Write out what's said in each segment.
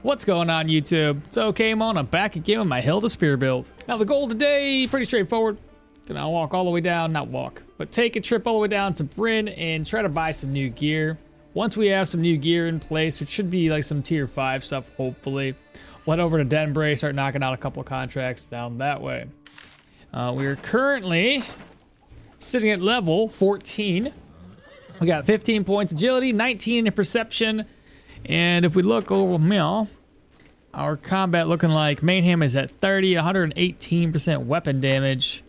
What's going on, YouTube? It's okmall. I'm back again with my Hilda spear build. Now the goal today, pretty straightforward. Gonna walk all the way down, not walk, but take a trip all the way down to Brynn and try to buy some new gear. Once we have some new gear in place, it should be like some tier 5 stuff, hopefully. We'll head over to Denbrie, start knocking out a couple of contracts down that way. We are currently sitting at level 14. We got 15 points agility, 19 in perception. And if we look over mill, our combat looking like Mayhem is at 30, 118% weapon damage.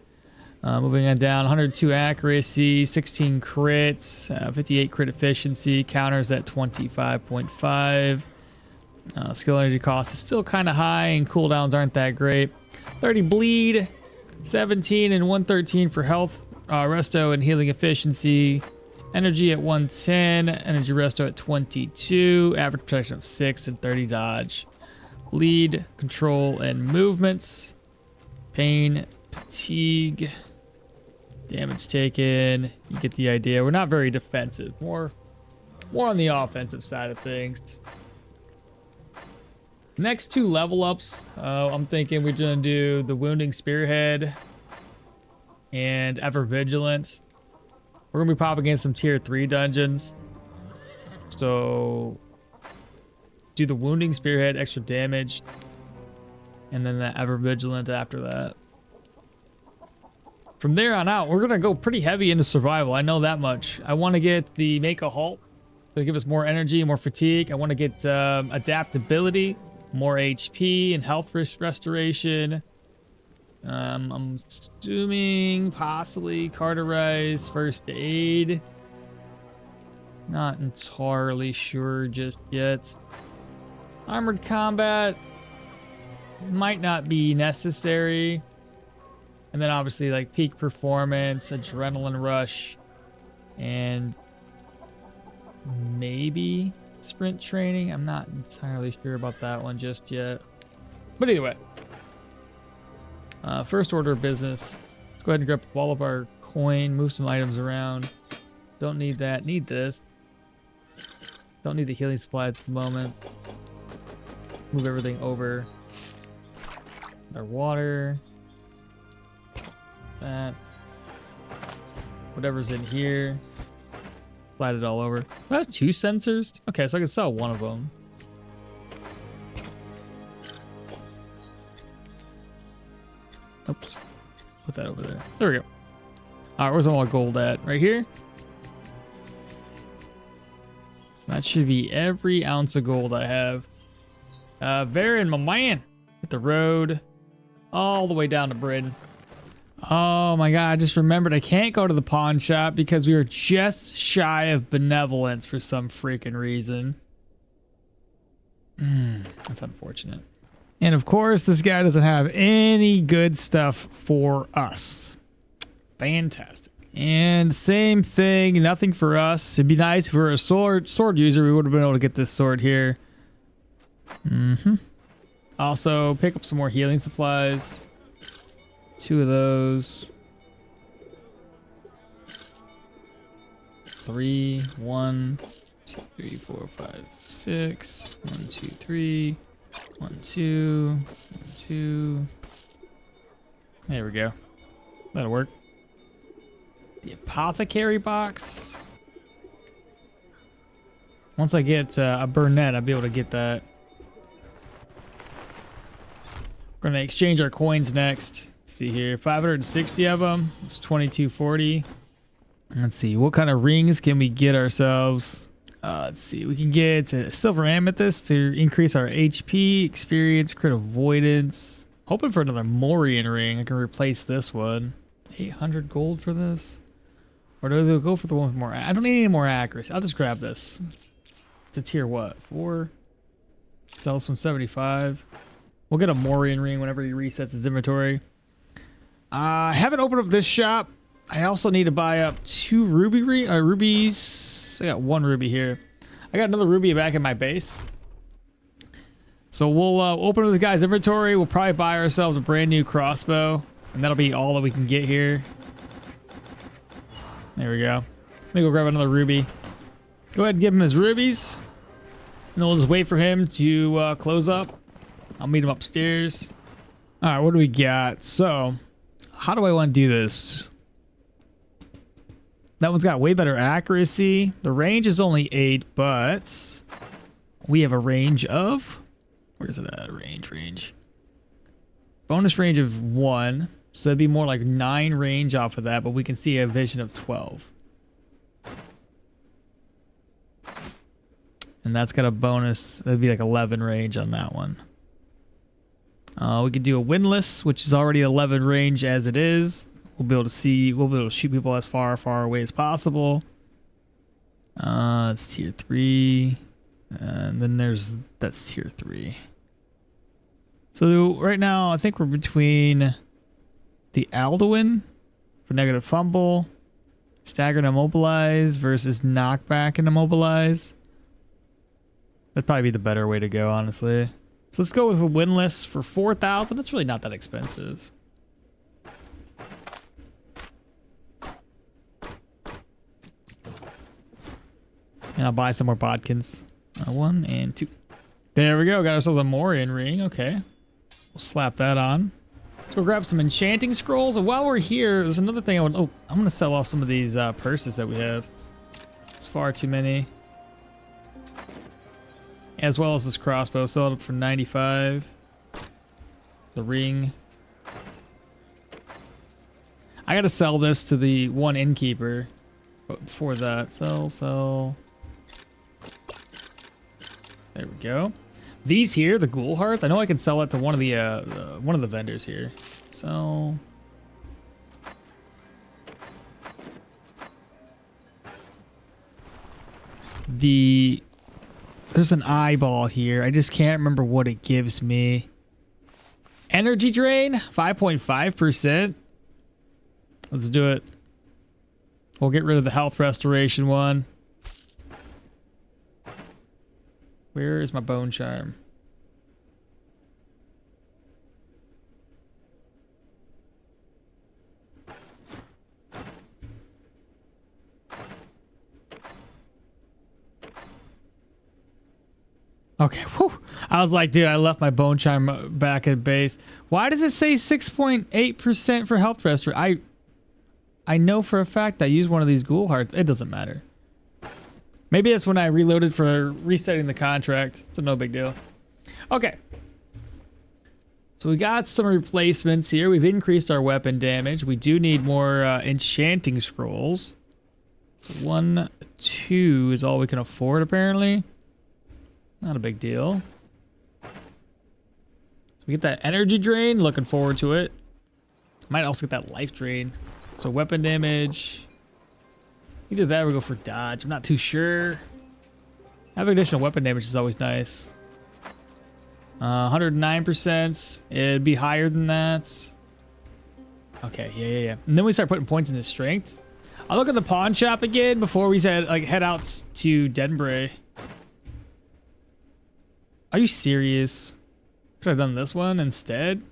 Moving on down, 102 accuracy, 16 crits, 58 crit efficiency, counters at 25.5. Skill energy cost is still kind of high and cooldowns aren't that great. 30 bleed, 17 and 113 for health, resto and healing efficiency. Energy at 110, energy resto at 22, average protection of 6 and 30 dodge. Bleed, control, and movements. Pain, fatigue, damage taken. You get the idea. We're not very defensive. More on the offensive side of things. Next two level ups, I'm thinking we're gonna do the Wounding Spearhead and Ever Vigilant. We're gonna be popping in some tier 3 dungeons. So do the Wounding Spearhead, extra damage, and then the Ever Vigilant after that. From there on out, we're gonna go pretty heavy into survival. I know that much. I want to get the Make a Halt to give us more energy, more fatigue. I want to get adaptability, more HP, and health restoration. I'm assuming possibly cauterize, first aid. Not entirely sure just yet. Armored combat might not be necessary. And then obviously like peak performance, adrenaline rush, and maybe sprint training. I'm not entirely sure about that one just yet. But either way. First order of business. Let's go ahead and grab all of our coin, move some items around. Don't need that. Need this. Don't need the healing supply at the moment. Move everything over. Our water. That. Whatever's in here. Slide it all over. That has 2 sensors? Okay, so I can sell one of them. Oops. Put that over there. There we go. Alright, where's all my gold at? Right here? That should be every ounce of gold I have. Varin, my man. Hit the road. All the way down to Brynn. Oh my god, I just remembered I can't go to the pawn shop because we were just shy of benevolence for some freaking reason. That's unfortunate. And of course, this guy doesn't have any good stuff for us. Fantastic. And same thing, nothing for us. It'd be nice if we were a sword user, we would have been able to get this sword here. Also, pick up some more healing supplies. 2 of those. 3, 1, 2, 3, 4, 5, 6. 1, 2, 3. 1, 2. 1, 2. There we go. That'll work. The apothecary box. Once I get a Burnett, I'll be able to get that. We're gonna exchange our coins next. Let's see here, 560 of them. It's 2240. Let's see, what kind of rings can we get ourselves? Let's see, we can get a silver amethyst to increase our HP, experience, crit avoidance. Hoping for another Morian ring. I can replace this one. 800 gold for this? Or do they go for the one with more? I don't need any more accuracy. I'll just grab this. It's a tier what? 4? Sells from 75. We'll get a Morian ring whenever he resets his inventory. I haven't opened up this shop. I also need to buy up 2 rubies. I got 1 ruby here. I got another ruby back in my base. So we'll open up the guy's inventory. We'll probably buy ourselves a brand new crossbow. And that'll be all that we can get here. There we go. Let me go grab another ruby. Go ahead and give him his rubies. then we'll just wait for him to close up. I'll meet him upstairs. All right, what do we got? So, how do I want to do this? That one's got way better accuracy. The range is only 8, but we have a range of... Where's it at? Range. Bonus range of 1. So it'd be more like 9 range off of that, but we can see a vision of 12. And that's got a bonus. That'd be like 11 range on that one. We could do a windlass, which is already 11 range as it is. We'll be able to shoot people as far away as possible. It's tier 3. And then that's tier 3. So right now, I think we're between the Alduin for negative fumble, stagger and immobilize versus knockback and immobilize. That'd probably be the better way to go, honestly. So let's go with a windlass for 4,000. It's really not that expensive. And I'll buy some more bodkins. 1 and 2. There we go. Got ourselves a Morian ring. Okay. We'll slap that on. So we'll grab some enchanting scrolls. And while we're here, there's another thing I want. Oh, I'm going to sell off some of these purses that we have. It's far too many. As well as this crossbow. Sell it for 95. The ring. I got to sell this to the one innkeeper. But before that, sell. There we go. These here, the ghoul hearts, I know I can sell it to one of the vendors here. So there's an eyeball here. I just can't remember what it gives me. Energy drain, 5.5%. Let's do it. We'll get rid of the health restoration one. Where is my bone charm? Okay, whew. I was like, dude, I left my bone charm back at base. Why does it say 6.8% for health restoration? I know for a fact I used one of these ghoul hearts. It doesn't matter. Maybe that's when I reloaded for resetting the contract. So no big deal. Okay. So we got some replacements here. We've increased our weapon damage. We do need more enchanting scrolls. 1, 2 is all we can afford apparently. Not a big deal. So we get that energy drain. Looking forward to it. Might also get that life drain. So weapon damage. Either that or we go for dodge. I'm not too sure. Having additional weapon damage is always nice. 109%. It'd be higher than that. Okay, yeah. And then we start putting points into strength. I'll look at the pawn shop again before we head out to Denbrie. Are you serious? Could I have done this one instead?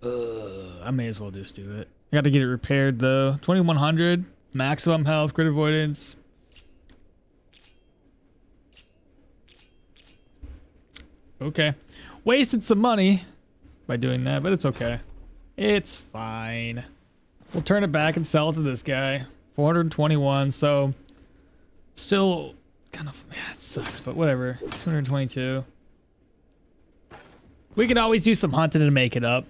I may as well just do it. I got to get it repaired though. 2100. Maximum health, crit avoidance. Okay. Wasted some money by doing that, but it's okay. It's fine. We'll turn it back and sell it to this guy. 421, so still kind of, yeah, it sucks, but whatever. 222. We can always do some hunting to make it up.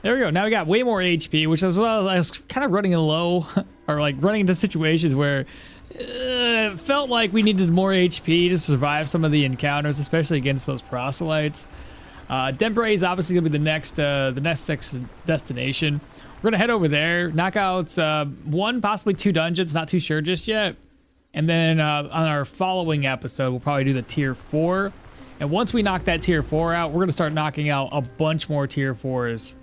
There we go. Now we got way more HP, which as well, I was kind of running low, or like running into situations where it felt like we needed more HP to survive some of the encounters, especially against those proselytes. Denbrie is obviously going to be the next destination. We're going to head over there, knock out 1, possibly 2 dungeons, not too sure just yet. And then on our following episode, we'll probably do the tier 4. And once we knock that tier 4 out, we're going to start knocking out a bunch more tier 4s.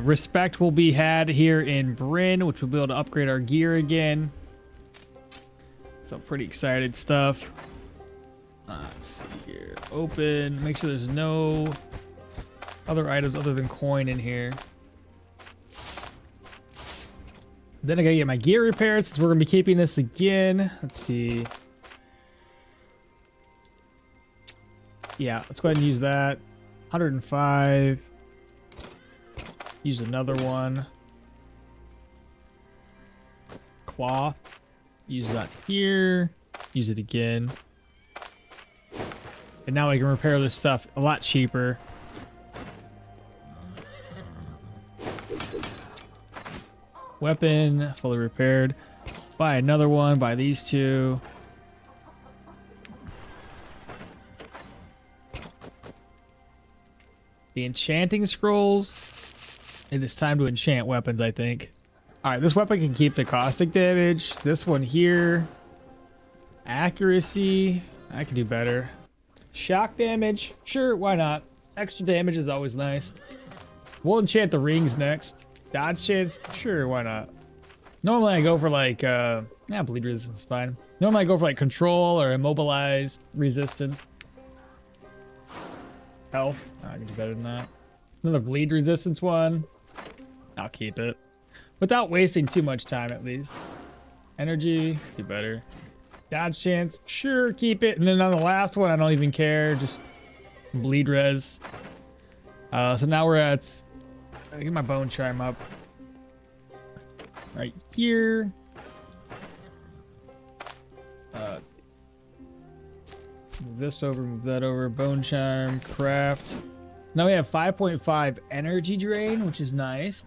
Respect will be had here in Brynn, which will be able to upgrade our gear again. So pretty excited stuff. Let's see here. Open. Make sure there's no other items other than coin in here. Then I gotta get my gear repaired since we're gonna be keeping this again. Let's see. Yeah, let's go ahead and use that. 105. Use another one. Cloth. Use that here. Use it again. And now I can repair this stuff a lot cheaper. Weapon, fully repaired. Buy another one, buy these two. The enchanting scrolls. It is time to enchant weapons, I think. Alright, this weapon can keep the caustic damage. This one here. Accuracy. I can do better. Shock damage. Sure, why not? Extra damage is always nice. We'll enchant the rings next. Dodge chance. Sure, why not? Normally I go for like, bleed resistance is fine. Normally I go for like control or immobilized resistance. Health. I can do better than that. Another bleed resistance one. I'll keep it. Without wasting too much time, at least. Energy, do better. Dodge chance, sure, keep it. And then on the last one, I don't even care. Just bleed res. So now we're at... I get my bone charm up. Right here. Move this over, move that over. Bone charm, craft. Now we have 5.5 energy drain, which is nice.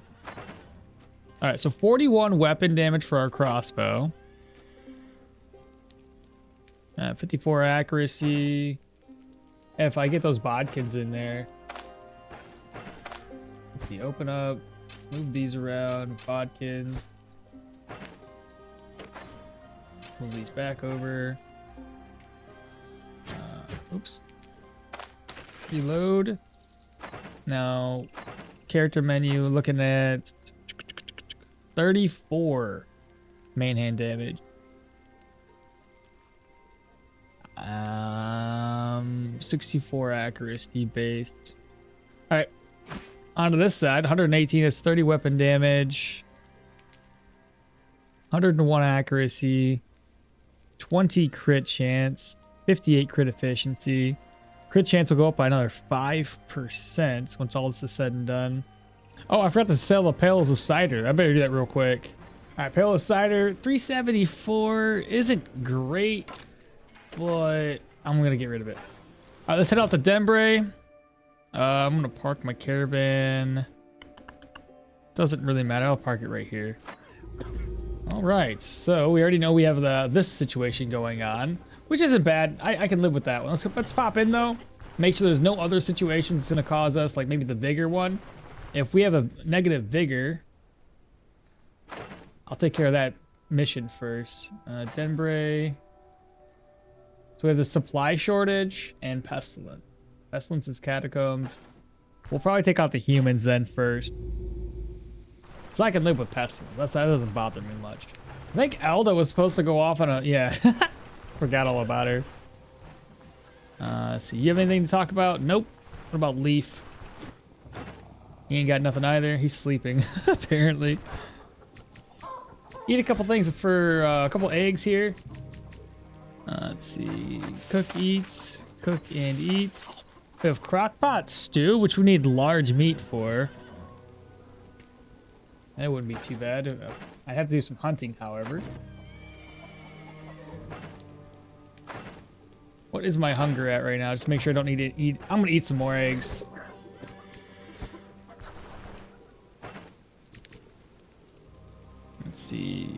All right, so 41 weapon damage for our crossbow. 54 accuracy. If I get those bodkins in there. Let's see, open up. Move these around. Bodkins. Move these back over. Oops. Reload. Now, character menu, looking at 34 main hand damage. 64 accuracy based. All right, onto this side. 118 is 30 weapon damage. 101 accuracy. 20 crit chance. 58 crit efficiency. Crit chance will go up by another 5% once all this is said and done. Oh, I forgot to sell the pails of cider. I better do that real quick. All right, pail of cider, 374 isn't great, but I'm gonna get rid of it. All right, let's head out to Denbrie. I'm gonna park my caravan. Doesn't really matter. I'll park it right here. All right, so we already know we have this situation going on, which isn't bad. I can live with that one. Let's pop in though. Make sure there's no other situations that's gonna cause us, like maybe the vigor one. If we have a negative vigor, I'll take care of that mission first. Denbrie. So we have the supply shortage and pestilence. Pestilence is catacombs. We'll probably take out the humans then first. So I can live with pestilence. That doesn't bother me much. I think Hilda was supposed to go off on a... Yeah. Forgot all about her. Let's see. You have anything to talk about? Nope. What about Leaf? He ain't got nothing either. He's sleeping, apparently. Eat a couple things for a couple eggs here. Let's see. Cook, eats. Cook and eats. We have crockpot stew, which we need large meat for. That wouldn't be too bad. I'd have to do some hunting, however. What is my hunger at right now? Just make sure I don't need to eat. I'm gonna eat some more eggs. Let's see.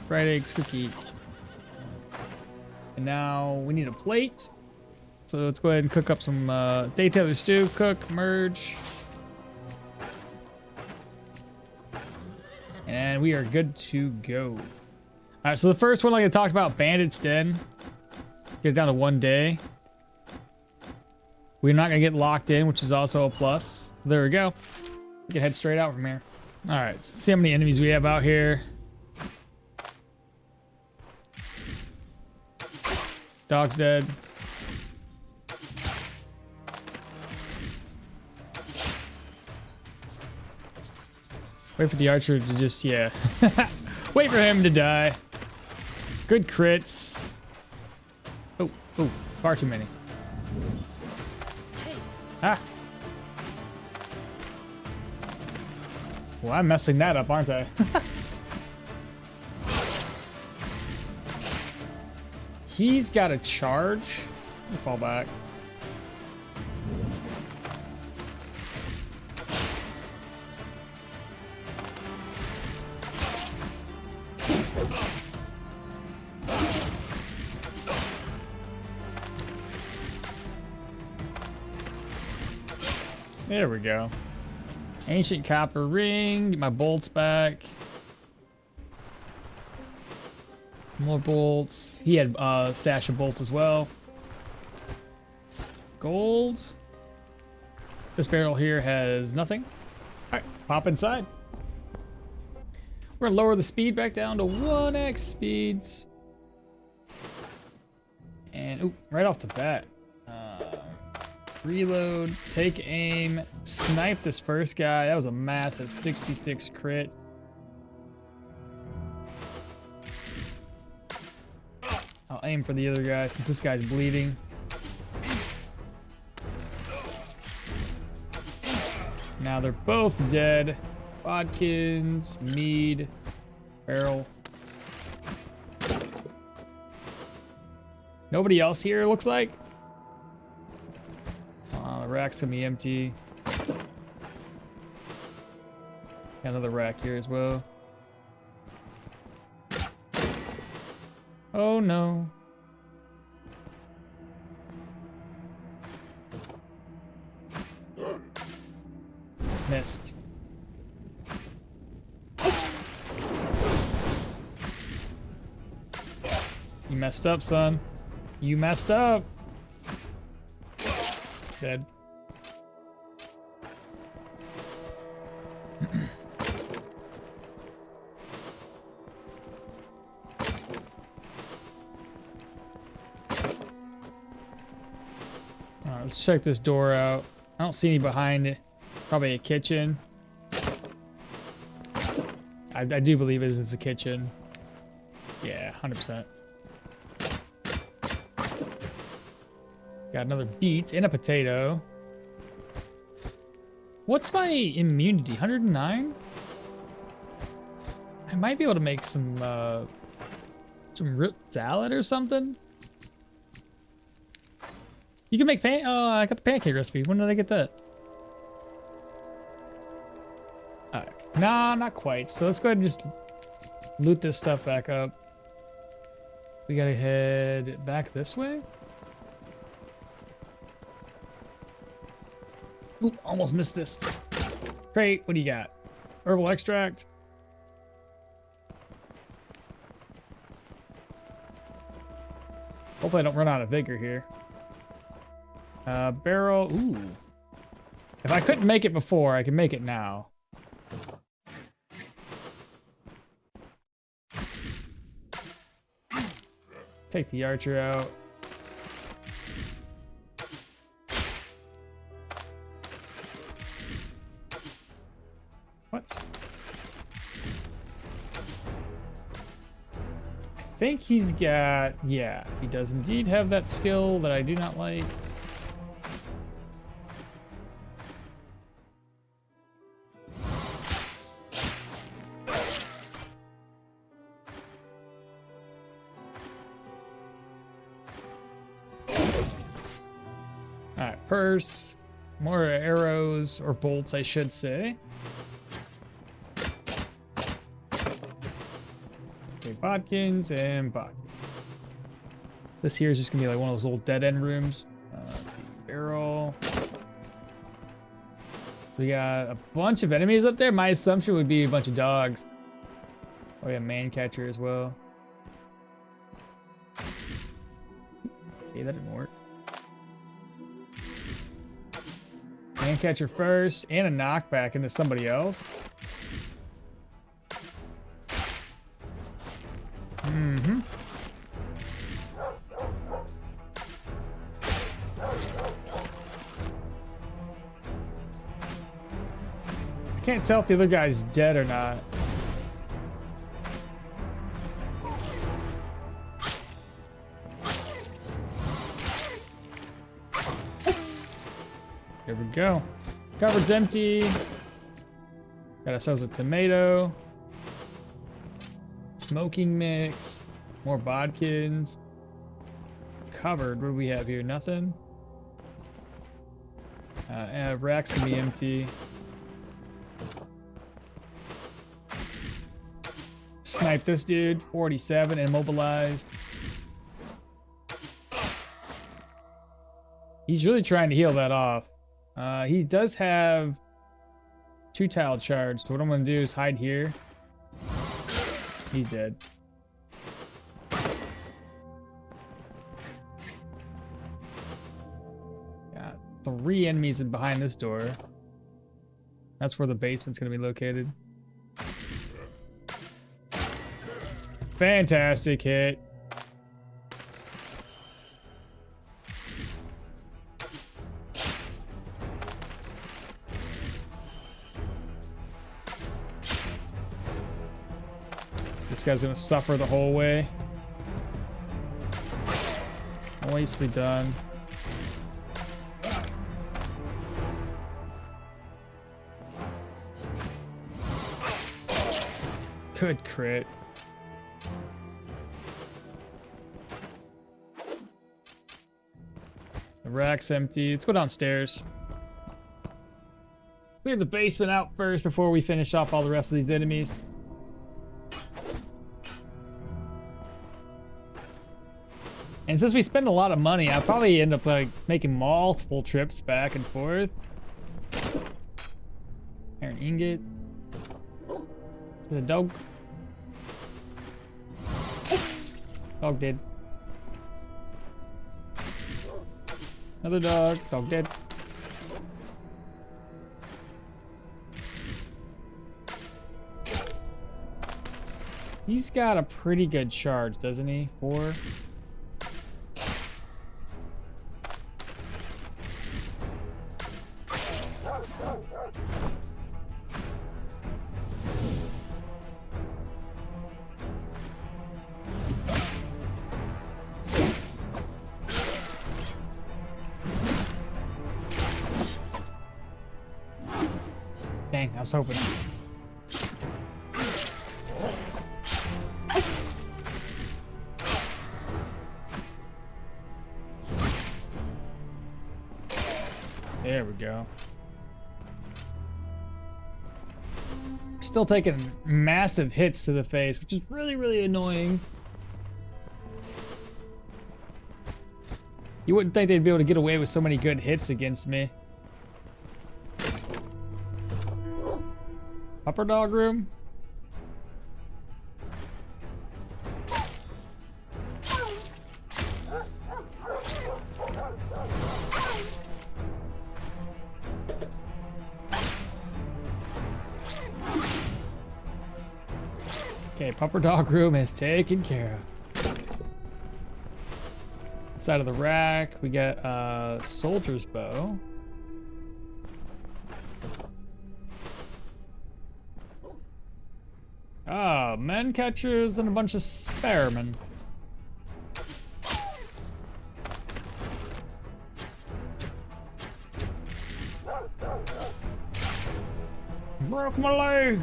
Fried eggs, cook, eat. And now we need a plate. So let's go ahead and cook up some day tailor stew. Cook, merge. And we are good to go. All right, so the first one, like I talked about, Bandit's Den. Get it down to 1 day. We're not gonna get locked in, which is also a plus. There we go. We can head straight out from here. All right, let's see how many enemies we have out here. Dog's dead. Wait for the archer to just, yeah. Wait for him to die. Good crits. Oh, far too many. Ah. Well, I'm messing that up, aren't I? He's got a charge. Let me fall back. There we go. Ancient copper ring. Get my bolts back. More bolts. He had a stash of bolts as well. Gold. This barrel here has nothing. All right, pop inside. We're gonna lower the speed back down to 1x speeds. And ooh, right off the bat. Reload, take aim, snipe this first guy. That was a massive 66 crit. I'll aim for the other guy since this guy's bleeding. Now they're both dead. Bodkins, mead, barrel. Nobody else here, it looks like. The rack's gonna be empty. Got another rack here as well. Oh no. Missed. You messed up, son. You messed up. Dead. Let's check this door out. I don't see any behind it. Probably a kitchen. I do believe it is a kitchen. Yeah, 100%. Got another beet and a potato. What's my immunity? 109? I might be able to make some root salad or something. You can make I got the pancake recipe. When did I get that? Alright. Nah, not quite. So let's go ahead and just loot this stuff back up. We gotta head back this way. Oop, almost missed this. Great, what do you got? Herbal extract. Hopefully I don't run out of vigor here. Barrel, ooh. If I couldn't make it before, I can make it now. Take the archer out. What? I think he's got, yeah, he does indeed have that skill that I do not like. Alright, purse, more arrows, or bolts, I should say. Okay, bodkins and bodkins. This here is just gonna be like one of those old dead end rooms. Barrel. We got a bunch of enemies up there. My assumption would be a bunch of dogs. Oh yeah, man catcher as well. Okay, that didn't work. Man catcher first, and a knockback into somebody else. Mm-hmm. I can't tell if the other guy's dead or not. Here we go. Cupboard's empty. Got ourselves a tomato. Smoking mix. More bodkins. Cupboard, what do we have here? Nothing. Racks can be empty. Snipe this dude. 47, immobilized. He's really trying to heal that off. He does have 2 tile shards. So what I'm gonna do is hide here. He's dead. Got 3 enemies behind this door. That's where the basement's gonna be located. Fantastic hit. This guy's gonna suffer the whole way. Nicely done. Good crit. The rack's empty. Let's go downstairs. Clear the basement out first before we finish off all the rest of these enemies. And since we spend a lot of money, I'll probably end up like making multiple trips back and forth. Iron ingot. The dog. Dog dead. Another dog. Dog dead. He's got a pretty good charge, doesn't he? 4. Dang, I was hoping. There we go. Still taking massive hits to the face, which is really, really annoying. You wouldn't think they'd be able to get away with so many good hits against me. Upper dog room. Okay, pupper dog room is taken care of. Inside of the rack, we got a soldier's bow. Ah, men catchers and a bunch of spearmen. Broke my leg.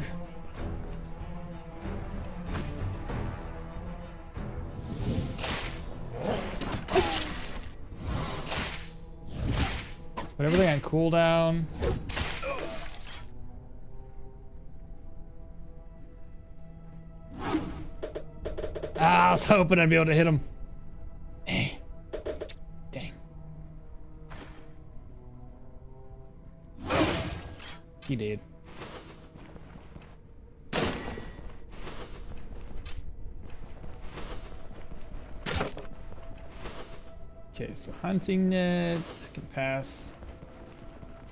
Put everything on cooldown. Ah, I was hoping I'd be able to hit him. Dang. He did. Okay, so hunting nets can pass.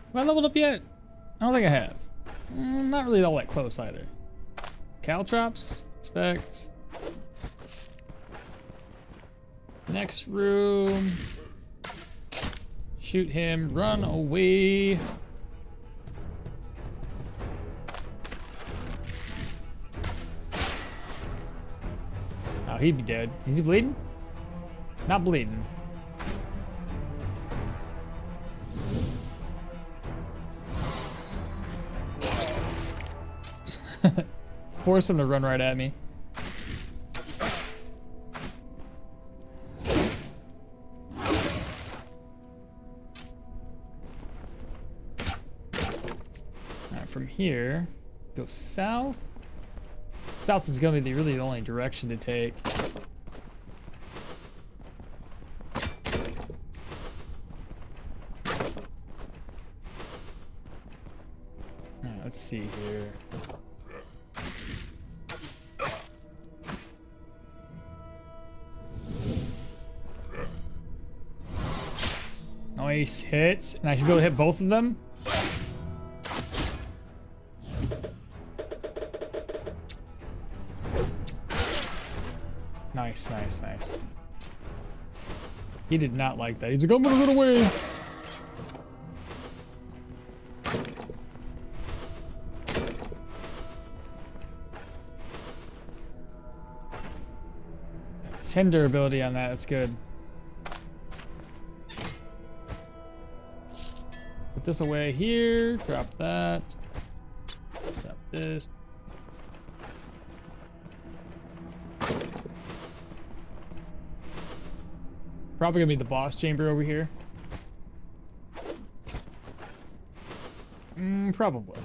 Have I leveled up yet? I don't think I have. Not really all that close either. Caltrops, inspect. Next room. Shoot him, run away. Oh, he'd be dead. Is he bleeding? Not bleeding. Force him to run right at me. Alright, from here, go south. South is going to be really the only direction to take. Let's see here. Nice hits, and I should be able to hit both of them. Nice, nice, nice. He did not like that. He's like, I'm gonna run away. Tender ability on that, that's good. Put this away here, drop that. Drop this. Probably gonna be the boss chamber over here. Probably.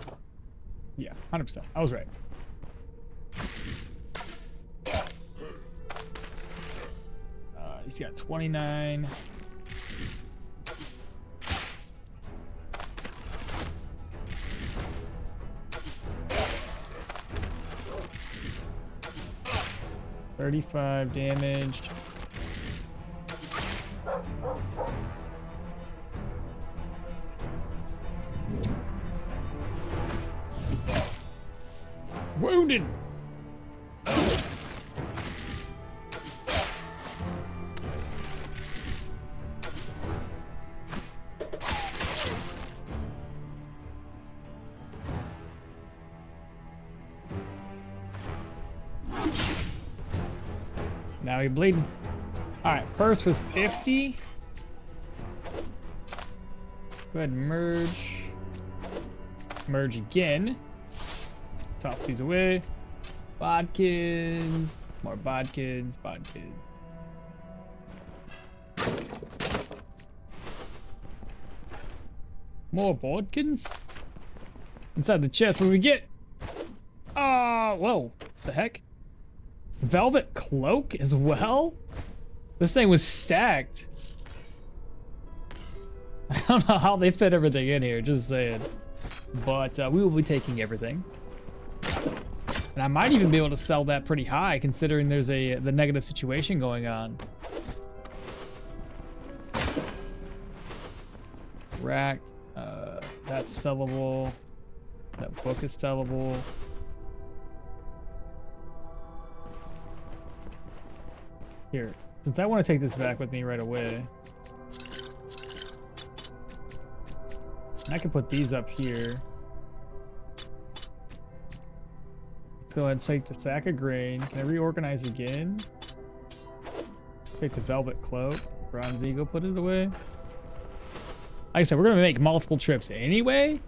Yeah, 100%. I was right. He's got 29. $35 damage. Wounded. Now he's bleeding. All right, first was 50. Go ahead and merge. Merge again. Toss these away. Bodkins. More bodkins. Bodkins. More bodkins. Inside the chest, what do we get? Oh, whoa. The heck? Velvet cloak as well? This thing was stacked. I don't know how they fit everything in here, just saying. But we will be taking everything. And I might even be able to sell that pretty high considering there's the negative situation going on. Rack, that's sellable. That book is sellable. Here, since I want to take this back with me right away, I can put these up here. Let's go ahead and take the sack of grain. Can I reorganize again? Take the velvet cloak. Bronze eagle, put it away. Like I said, we're going to make multiple trips anyway.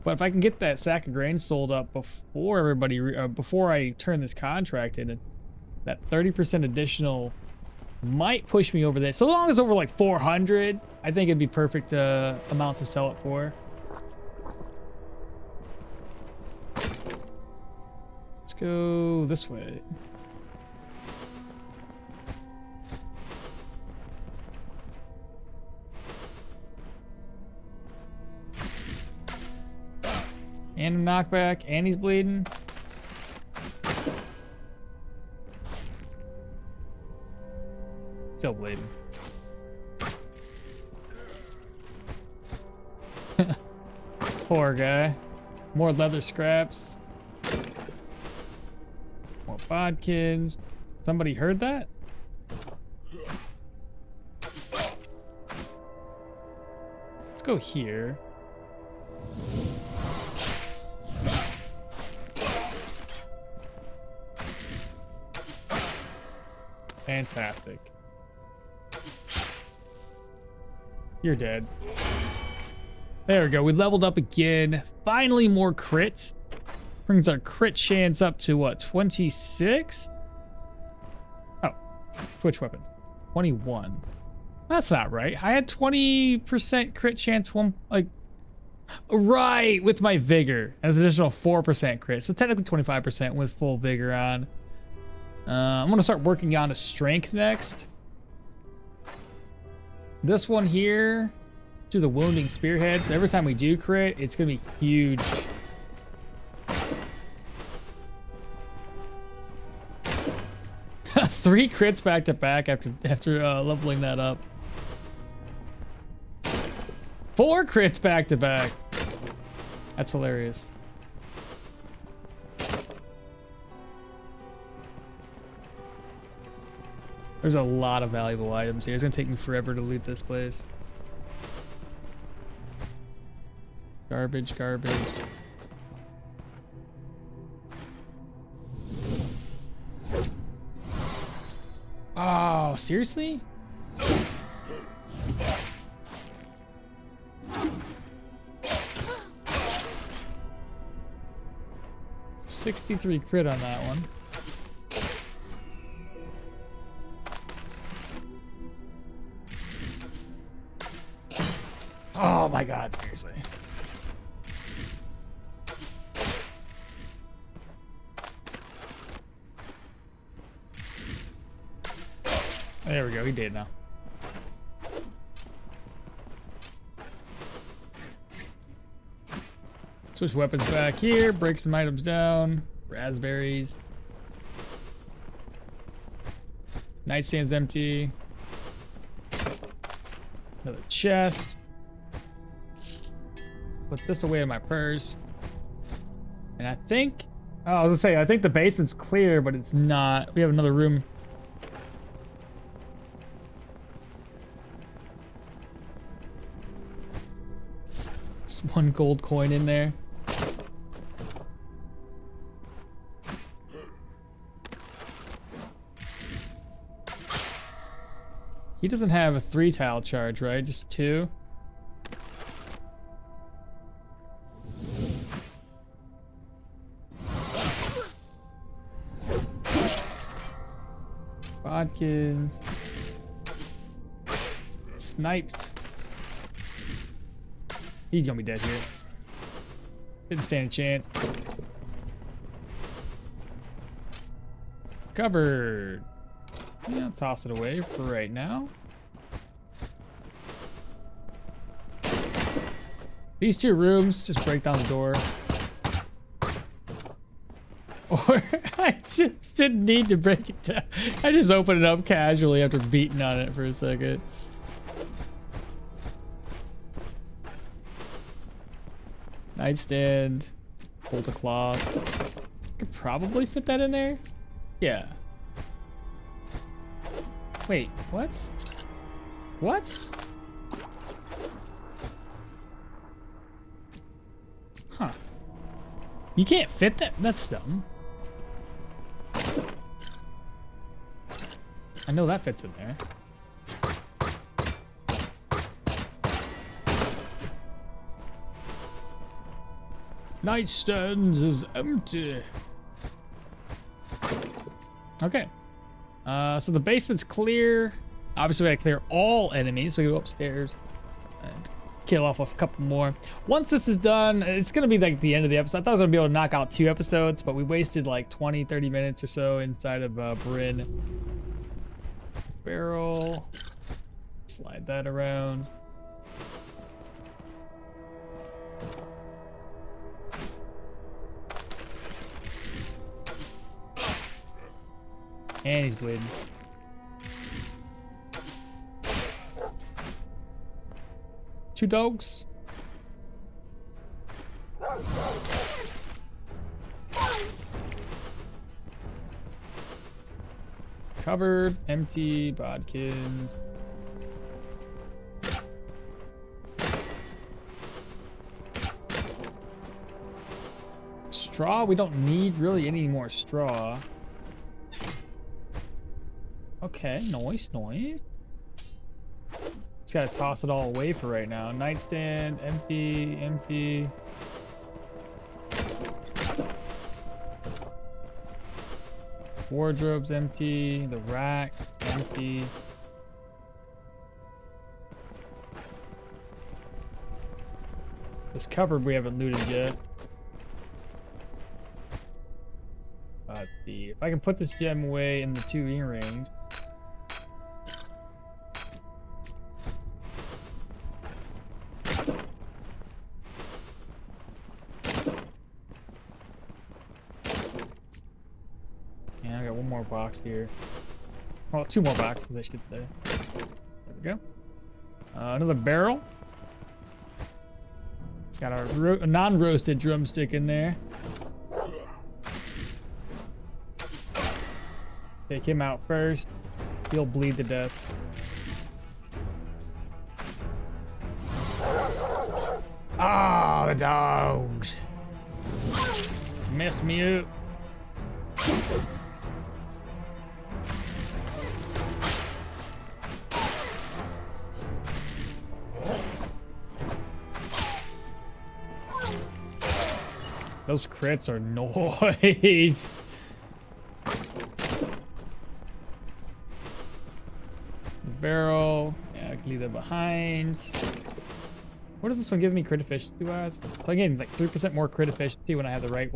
But if I can get that sack of grain sold up before everybody, before I turn this contract in, that 30% additional might push me over there. So long as over like 400, I think it'd be perfect amount to sell it for. Let's go this way. And a knockback, and he's bleeding. Still bleeding. Poor guy. More leather scraps. More bodkins. Somebody heard that? Let's go here. Fantastic. You're dead. There we go. We leveled up again. Finally more crits. Brings our crit chance up to what, 26? Oh, Twitch weapons. 21. That's not right. I had 20% crit chance right, with my vigor. As an additional 4% crit. So technically 25% with full vigor on. I'm gonna start working on a strength next. This one here, do the wounding spearhead. So every time we do crit, it's gonna be huge. Three crits back to back after leveling that up. 4 crits back to back. That's hilarious. There's a lot of valuable items here. It's gonna take me forever to loot this place. Garbage, garbage. Oh, seriously? 63 crit on that one. Oh my god, seriously. There we go, he did now. Switch weapons back here, break some items down. Raspberries. Nightstand's empty. Another chest. Put this away in my purse. And I think, oh, I was gonna say, I think the basement's clear, but it's not. We have another room. Just one gold coin in there. He doesn't have a 3 tile charge, right? Just 2. Bodkins. Sniped. He's gonna be dead here. Didn't stand a chance. Cupboard. Yeah, I'll toss it away for right now. These 2 rooms, just break down the door. Or I just didn't need to break it down. I just opened it up casually after beating on it for a second. Nightstand. Hold a cloth. Could probably fit that in there. Yeah. Wait, what? What? Huh. You can't fit that? That's dumb. I know that fits in there. Nightstand is empty. Okay. So the basement's clear. Obviously, we gotta clear all enemies. So we go upstairs and kill off a couple more. Once this is done, it's gonna be like the end of the episode. I thought I was gonna be able to knock out 2 episodes, but we wasted like 20-30 minutes or so inside of Brynn. Barrel. Slide that around. And he's bleeding. Two dogs. Covered, empty, bodkins. Straw, we don't need really any more straw. Okay, noise. Just gotta toss it all away for right now. Nightstand, empty. Wardrobe's empty. The rack, empty. This cupboard we haven't looted yet. Let's see. If I can put this gem away in the 2 earrings. And I got 1 more box here. Well, 2 more boxes, I should say. There we go. Another barrel. Got our non-roasted drumstick in there. Take him out first. He'll bleed to death. Ah, the dogs. Messed me up. Those crits are noise. Barrel. Yeah, I can leave that behind. What does this one give me crit efficiency wise? So I'm getting like 3% more crit efficiency when I have the right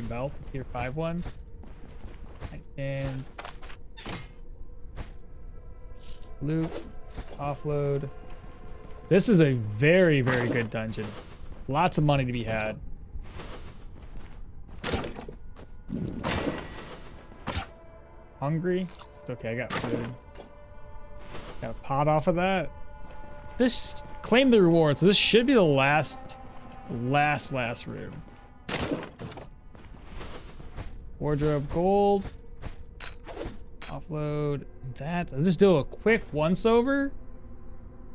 belt, the tier 5 one. And loot, offload. This is a very, very good dungeon. Lots of money to be had. Hungry? It's okay, I got food. Got a pot off of that. This claim the reward, so this should be the last room. Wardrobe gold. Offload that. I'll just do a quick once over.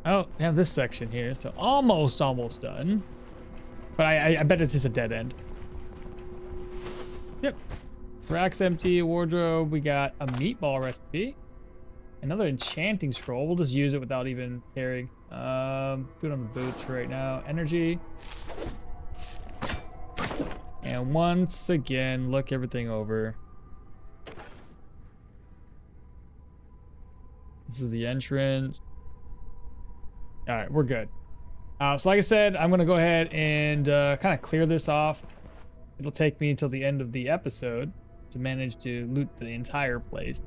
Oh, we have this section here, so almost done. But I bet it's just a dead end. Yep. Rack's empty. Wardrobe. We got a meatball recipe. Another enchanting scroll. We'll just use it without even caring. Put it on the boots for right now. Energy. And once again, look everything over. This is the entrance. All right, we're good. So like I said, I'm going to go ahead and kind of clear this off. It'll take me until the end of the episode to manage to loot the entire place.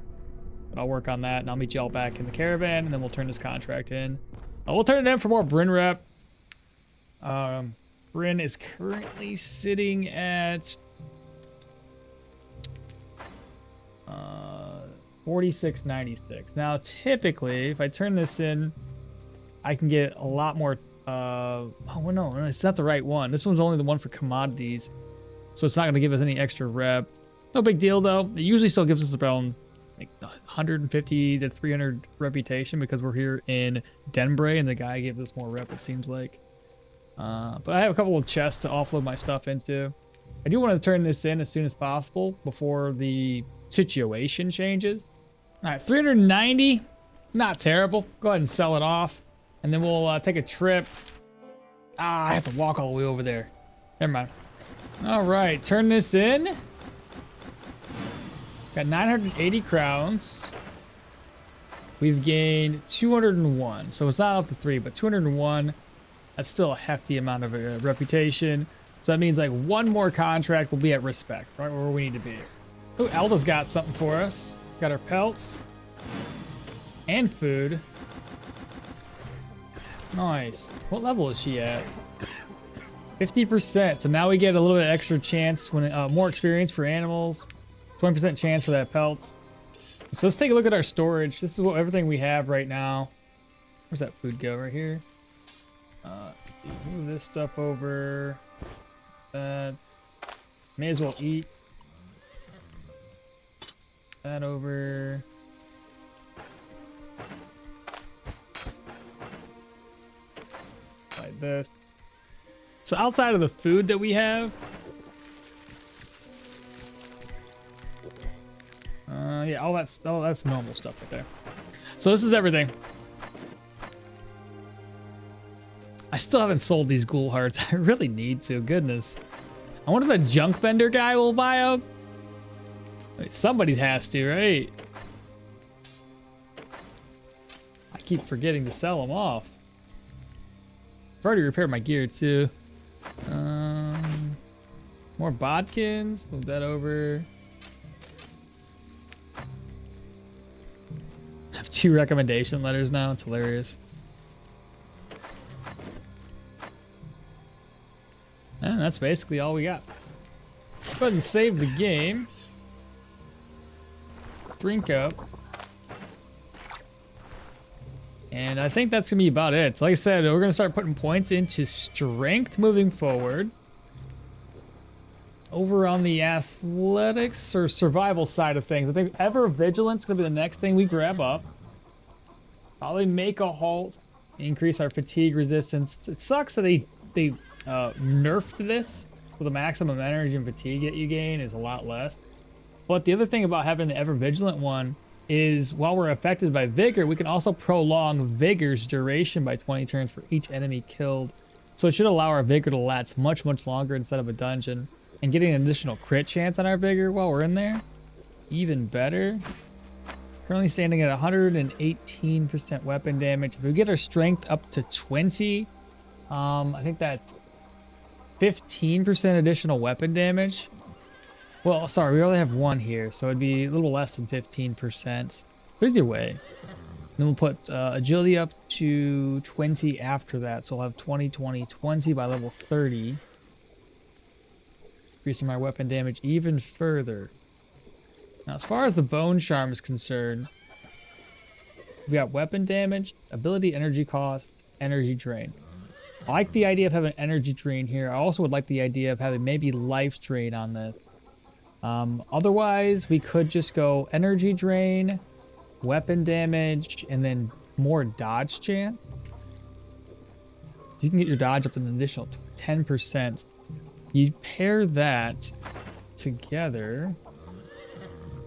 But I'll work on that, and I'll meet you all back in the caravan, and then we'll turn this contract in. We'll turn it in for more Brynn rep. Brynn is currently sitting at 4696. Now, typically, if I turn this in, I can get a lot more. Oh no, it's not the right one. This one's only the one for commodities, so it's not going to give us any extra rep. No big deal though. It usually still gives us around like 150 to 300 reputation because we're here in Denbrie and the guy gives us more rep, it seems like. But I have a couple of chests to offload my stuff into. I do want to turn this in as soon as possible before the situation changes. All right, 390, not terrible. Go ahead and sell it off, and then we'll take a trip. I have to walk all the way over there. Never mind. All right, turn this in. Got 980 crowns. We've gained 201, so it's not up to 3, but 201. That's still a hefty amount of reputation. So that means like one more contract will be at respect, right where we need to be. Oh, Hilda's got something for us. Got our pelts and food. Nice. What level is she at? 50%. So now we get a little bit extra chance when more experience for animals. 20% chance for that pelts. So let's take a look at our storage. This is what everything we have right now. Where's that food go? Right here. Move this stuff over. That. May as well eat. That over. Like this. So outside of the food that we have, yeah, all that's normal stuff right there. So this is everything. I still haven't sold these ghoul hearts. I really need to. Goodness. I wonder if that junk vendor guy will buy them. Wait, somebody has to, right? I keep forgetting to sell them off. I've already repaired my gear too. More bodkins. Move that over. I have 2 recommendation letters now. It's hilarious. And that's basically all we got. Go ahead and save the game. Drink up. And I think that's gonna be about it. So like I said, we're gonna start putting points into strength moving forward. Over on the athletics or survival side of things, I think ever vigilance is gonna be the next thing we grab up. Probably make a halt, increase our fatigue resistance. It sucks that they nerfed this, so the maximum energy and fatigue that you gain is a lot less. But the other thing about having the ever vigilant one is while we're affected by vigor, we can also prolong vigor's duration by 20 turns for each enemy killed. So it should allow our vigor to last much longer instead of a dungeon. And getting an additional crit chance on our vigor while we're in there, even better. Currently standing at 118% weapon damage. If we get our strength up to 20, I think that's 15% additional weapon damage. Well, sorry, we only have 1 here, so it'd be a little less than 15%. But either way, then we'll put agility up to 20 after that, so we'll have 20, 20, 20 by level 30. Increasing my weapon damage even further. Now, as far as the bone charm is concerned, we got weapon damage, ability, energy cost, energy drain. I like the idea of having energy drain here. I also would like the idea of having maybe life drain on this. Otherwise, we could just go energy drain, weapon damage, and then more dodge chance. You can get your dodge up to an additional 10%. You pair that together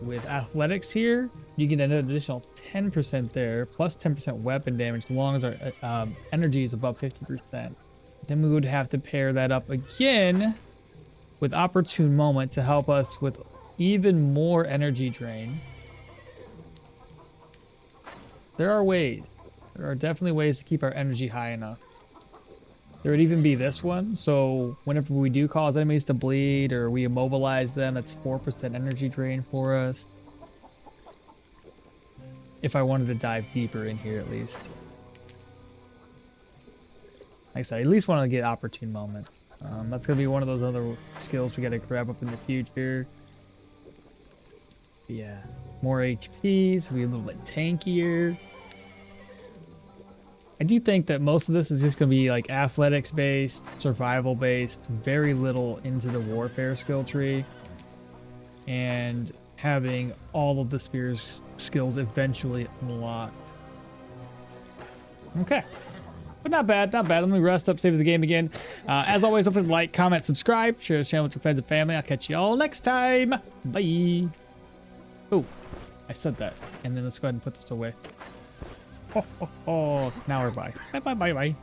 with athletics here, you get an additional 10% there, plus 10% weapon damage, as long as our energy is above 50%. Then we would have to pair that up again with opportune moment to help us with even more energy drain. There are ways. There are definitely ways to keep our energy high enough. There would even be this one, so whenever we do cause enemies to bleed or we immobilize them, that's 4% energy drain for us. If I wanted to dive deeper in here at least. Like I said, I at least want to get opportune moments. That's going to be one of those other skills we got to grab up in the future. Yeah, more HP, so we're a little bit tankier. I do think that most of this is just going to be like athletics based, survival based, very little into the warfare skill tree, and having all of the spear's skills eventually unlocked. Okay. But not bad, not bad. Let me rest up, save the game again. As always, don't forget to like, comment, subscribe, share this channel with your friends and family. I'll catch you all next time. Bye. Oh, I said that. And then let's go ahead and put this away. Oh, now we're bye. Bye.